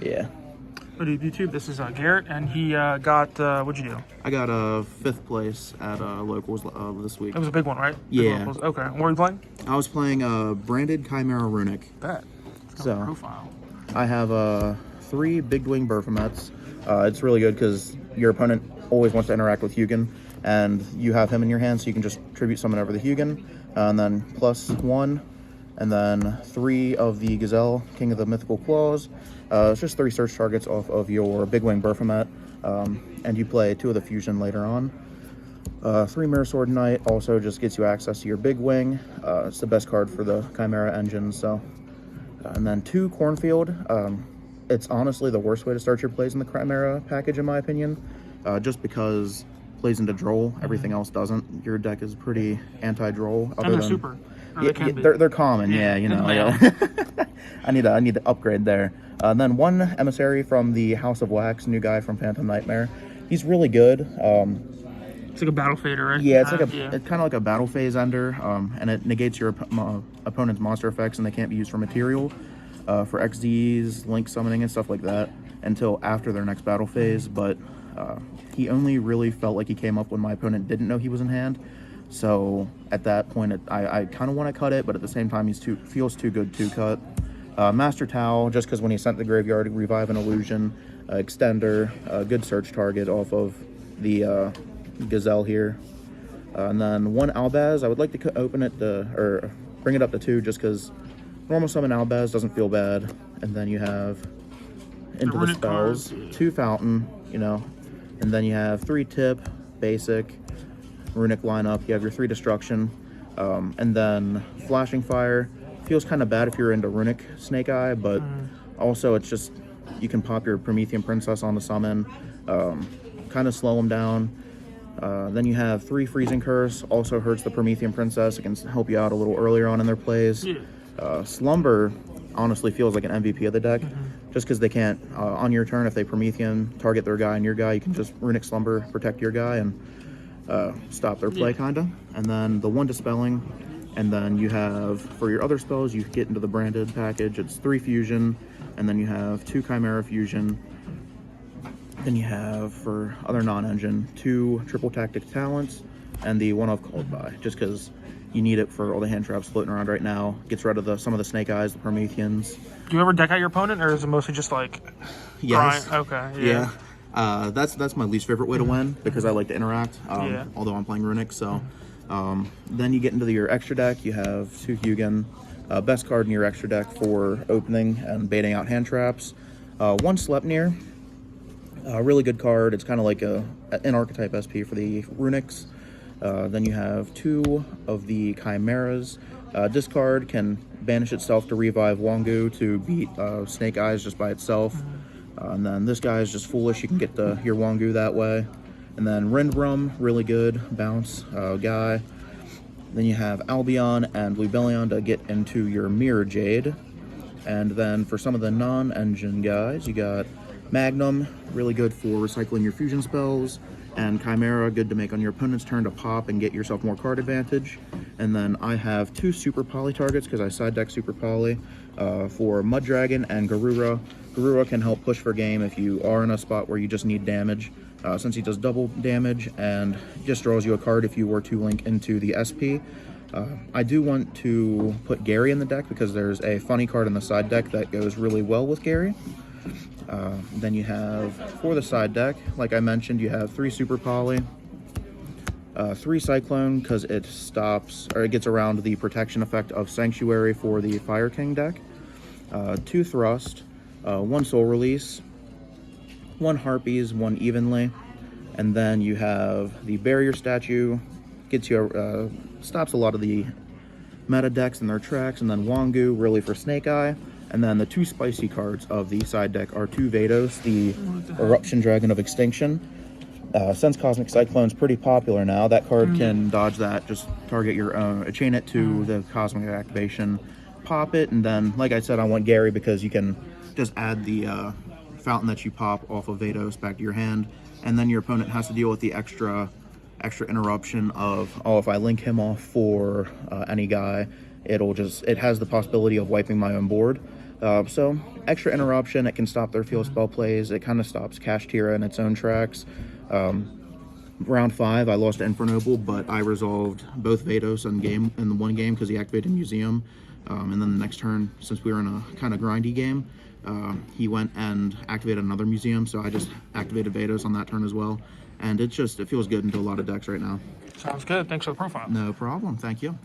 Yeah. What do YouTube? This is Garrett, and he got, what'd you do? I got a 5th place at locals this week. It was a big one, right? Yeah. Big okay. What were you playing? I was playing branded Chimera Runick. Bet. So Profile. I have 3 big wing Burfamets. It's really good because your opponent always wants to interact with Hugin, and you have him in your hand, so you can just tribute summon over the Hugin, and then +1, and then 3 of the Gazelle, King of the Mythical Claws. It's just 3 search targets off of your big wing Burfamet, and you play 2 of the fusion later on. 3 Mirror Sword Knight also just gets you access to your big wing. It's the best card for the Chimera engine. So, and then 2 Cornfield. It's honestly the worst way to start your plays in the Chimera package, in my opinion, just because plays into Droll, everything else doesn't. Your deck is pretty anti-Droll. And they're super. They're common, yeah, you know. Yeah. I need to upgrade there. And then 1 Emissary from the House of Wax, new guy from Phantom Nightmare. He's really good. It's like a battle fader, right? Yeah, it's kind of like a battle phase ender, and it negates your opponent's monster effects, and they can't be used for material, for XDs, link summoning, and stuff like that until after their next battle phase. But he only really felt like he came up when my opponent didn't know he was in hand. So at that point, I kind of want to cut it, but at the same time, feels too good to cut. Master Tau, just because when he sent to the graveyard, revive an illusion, extender, a good search target off of the Gazelle here. And then 1 Albaz. I would like to open it or bring it up to 2, just because normal summon Albaz doesn't feel bad. And then you have into the spells, 2 Fountain, you know, and then you have 3 Tip, basic, Runick lineup. You have your 3 Destruction, and then Flashing Fire. Feels kind of bad if you're into Runick Snake Eye, but also it's just, you can pop your Promethean Princess on the summon, kind of slow them down. Then you have 3 Freezing Curse, also hurts the Promethean Princess. It can help you out a little earlier on in their plays. Slumber honestly feels like an MVP of the deck, just because they can't, on your turn, if they Promethean, target their guy and your guy, you can just Runick Slumber, protect your guy, and stop their play, kinda. And then the 1 Dispelling, and then you have, for your other spells, you get into the branded package, it's 3 Fusion, and then you have 2 Chimera Fusion. Then you have, for other non-engine, 2 Triple Tactic Talents, and the 1-off Cold Buy, just because you need it for all the hand traps floating around right now. Gets rid of some of the Snake Eyes, the Prometheans. Do you ever deck out your opponent, or is it mostly just like... Yes. Grind? Okay, yeah. That's my least favorite way to win, because I like to interact, although I'm playing Runick, so... then you get into your extra deck. You have 2 Hugin, best card in your extra deck for opening and baiting out hand traps. 1 Sleipnir, really good card. It's kind of like an archetype SP for the Runicks. Then you have 2 of the Chimeras. Discard can banish itself to revive Wangu to beat Snake Eyes just by itself. And then this guy is just foolish. You can get your Wangu that way. And then Rindbrum, really good bounce guy. Then you have Albion and Lubellion to get into your Mirror Jade. And then for some of the non-engine guys, you got Magnum, really good for recycling your fusion spells. And Chimera, good to make on your opponent's turn to pop and get yourself more card advantage. And then I have 2 Super Poly targets, because I side deck Super Poly, for Mud Dragon and Garura. Garura can help push for game if you are in a spot where you just need damage. Since he does double damage and just draws you a card if you were to link into the SP. I do want to put Gary in the deck, because there's a funny card in the side deck that goes really well with Gary. Then you have, for the side deck, like I mentioned, you have 3 Super Poly, 3 Cyclone, because it stops, or it gets around the protection effect of Sanctuary for the Fire King deck, 2 Thrust, 1 Soul Release, 1 Harpies, 1 Evenly, and then you have the Barrier Statue, gets you, stops a lot of the meta decks in their tracks, and then Wangu, really for Snake Eye. And then the 2 spicy cards of the side deck are 2 Vados, the Eruption Dragon of Extinction. Since Cosmic Cyclone's pretty popular now, that card can dodge that, just target your own, chain it to the Cosmic Activation, pop it, and then, like I said, I want Gary because you can just add the fountain that you pop off of Vados back to your hand, and then your opponent has to deal with the extra interruption of, oh, if I link him off for any guy, it has the possibility of wiping my own board. So extra interruption, it can stop their field spell plays. It kind of stops Kashtira in its own tracks. Round 5, I lost to Infernoble, but I resolved both Vados in the one game because he activated Museum. And then the next turn, since we were in a kind of grindy game, he went and activated another Museum, so I just activated Vados on that turn as well. And it feels good into a lot of decks right now. Sounds good. Thanks for the profile. No problem. Thank you.